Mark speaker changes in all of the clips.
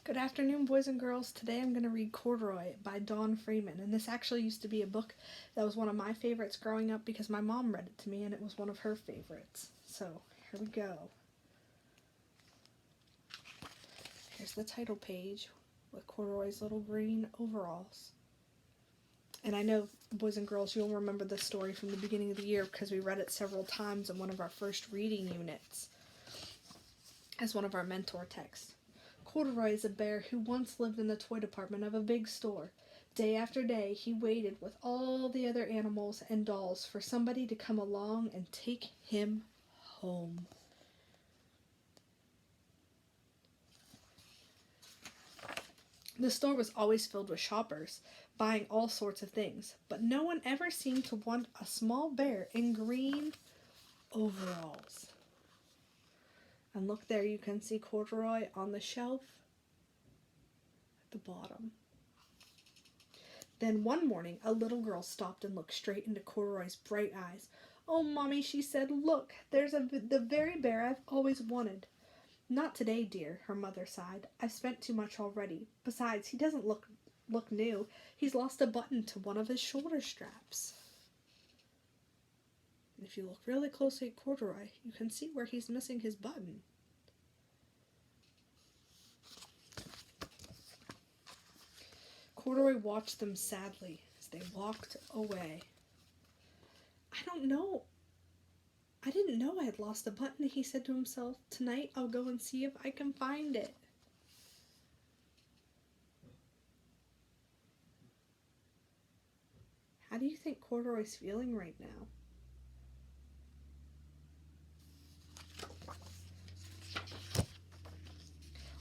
Speaker 1: Good afternoon, boys and girls. Today I'm going to read Corduroy by Don Freeman. And this actually used to be a book that was one of my favorites growing up because my mom read it to me and it was one of her favorites. So, here we go. Here's the title page with Corduroy's little green overalls. And I know, boys and girls, you'll remember this story from the beginning of the year because we read it several times in one of our first reading units as one of our mentor texts. Corduroy is a bear who once lived in the toy department of a big store. Day after day, he waited with all the other animals and dolls for somebody to come along and take him home. The store was always filled with shoppers, buying all sorts of things, but no one ever seemed to want a small bear in green overalls. And look there, you can see Corduroy on the shelf at the bottom. Then one morning, a little girl stopped and looked straight into Corduroy's bright eyes. "Oh, Mommy," she said, "look, there's the very bear I've always wanted." "Not today, dear," her mother sighed. "I've spent too much already. Besides, he doesn't look new. He's lost a button to one of his shoulder straps." And if you look really closely at Corduroy, you can see where he's missing his button. Corduroy watched them sadly as they walked away. I didn't know I had lost a button," he said to himself. "Tonight I'll go and see if I can find it." How do you think Corduroy's feeling right now?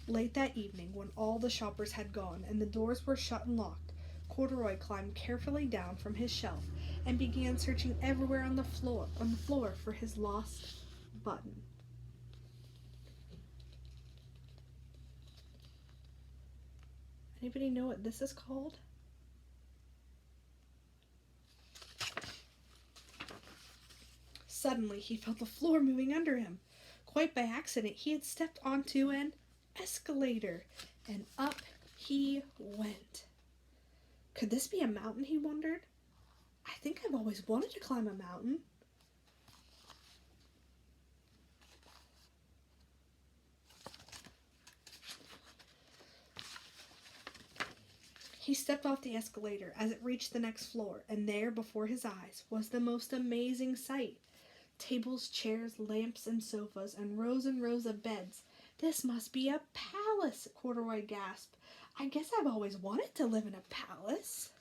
Speaker 1: Late that evening, when all the shoppers had gone and the doors were shut and locked, Corduroy climbed carefully down from his shelf and began searching everywhere on the floor for his lost button. Anybody know what this is called? Suddenly, he felt the floor moving under him. Quite by accident, he had stepped onto an escalator, and up he went. Could this be a mountain, he wondered? I think I've always wanted to climb a mountain. He stepped off the escalator as it reached the next floor, and there before his eyes was the most amazing sight. Tables, chairs, lamps, and sofas, and rows of beds. "This must be a palace," Corduroy gasped. "I guess I've always wanted to live in a palace."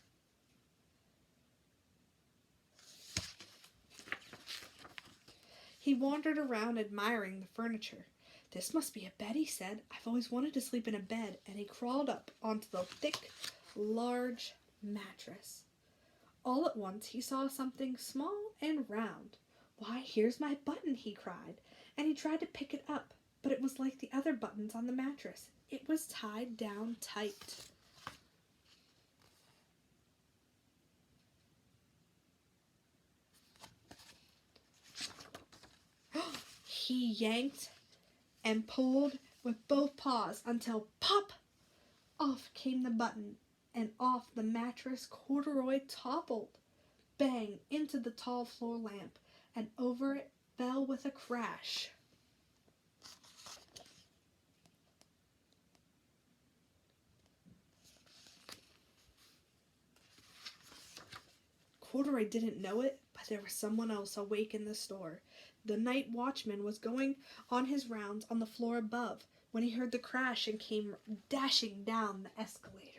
Speaker 1: He wandered around admiring the furniture. "This must be a bed," he said. "I've always wanted to sleep in a bed," and he crawled up onto the thick, large mattress. All at once he saw something small and round. "Why, here's my button," he cried, and he tried to pick it up, but it was like the other buttons on the mattress. It was tied down tight. He yanked and pulled with both paws until pop! Off came the button, and off the mattress Corduroy toppled, bang, into the tall floor lamp, and over it fell with a crash. Corduroy didn't know it, but there was someone else awake in the store. The night watchman was going on his rounds on the floor above when he heard the crash and came dashing down the escalator.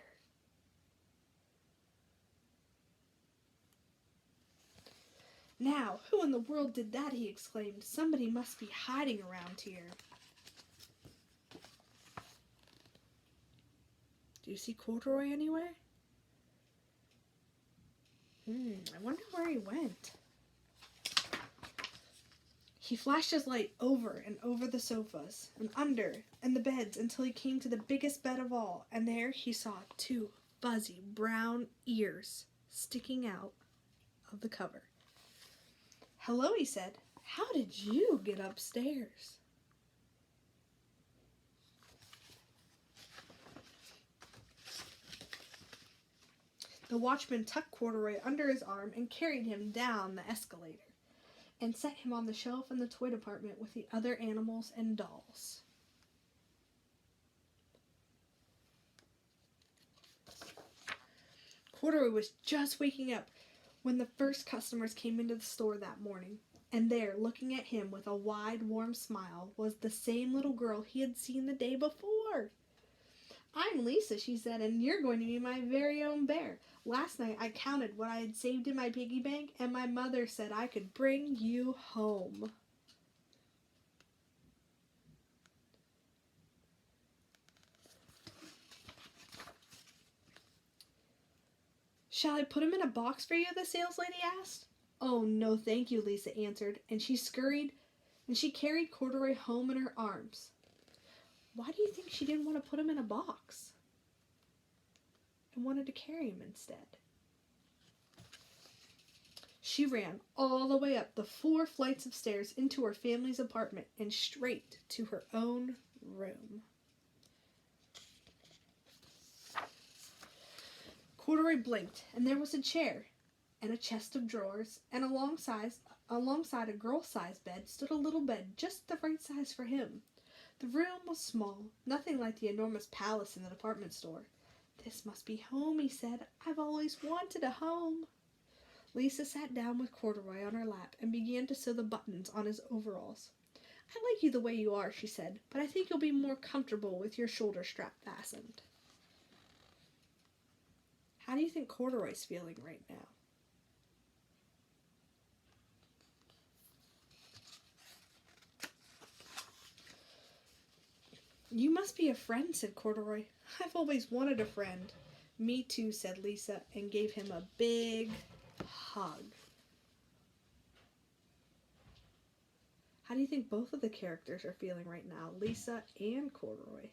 Speaker 1: "Now, who in the world did that?" he exclaimed. "Somebody must be hiding around here." Do you see Corduroy anywhere? I wonder where he went. He flashed his light over and over the sofas, and under, and the beds, until he came to the biggest bed of all, and there he saw two fuzzy brown ears sticking out of the cover. "Hello," he said. "How did you get upstairs?" The watchman tucked Corduroy under his arm and carried him down the escalator and set him on the shelf in the toy department with the other animals and dolls. Corduroy was just waking up when the first customers came into the store that morning, and there, looking at him with a wide, warm smile, was the same little girl he had seen the day before. "I'm Lisa," she said, "and you're going to be my very own bear. Last night I counted what I had saved in my piggy bank, and my mother said I could bring you home." "Shall I put him in a box for you?" the saleslady asked. "Oh, no, thank you," Lisa answered, and she carried Corduroy home in her arms. Why do you think she didn't want to put him in a box and wanted to carry him instead? She ran all the way up the 4 flights of stairs into her family's apartment and straight to her own room. Corduroy blinked, and there was a chair and a chest of drawers, and alongside a girl-sized bed stood a little bed just the right size for him. The room was small, nothing like the enormous palace in the department store. "This must be home," he said. "I've always wanted a home." Lisa sat down with Corduroy on her lap and began to sew the buttons on his overalls. "I like you the way you are," she said, "but I think you'll be more comfortable with your shoulder strap fastened." How do you think Corduroy's feeling right now? "You must be a friend," said Corduroy. "I've always wanted a friend." "Me too," said Lisa, and gave him a big hug. How do you think both of the characters are feeling right now, Lisa and Corduroy?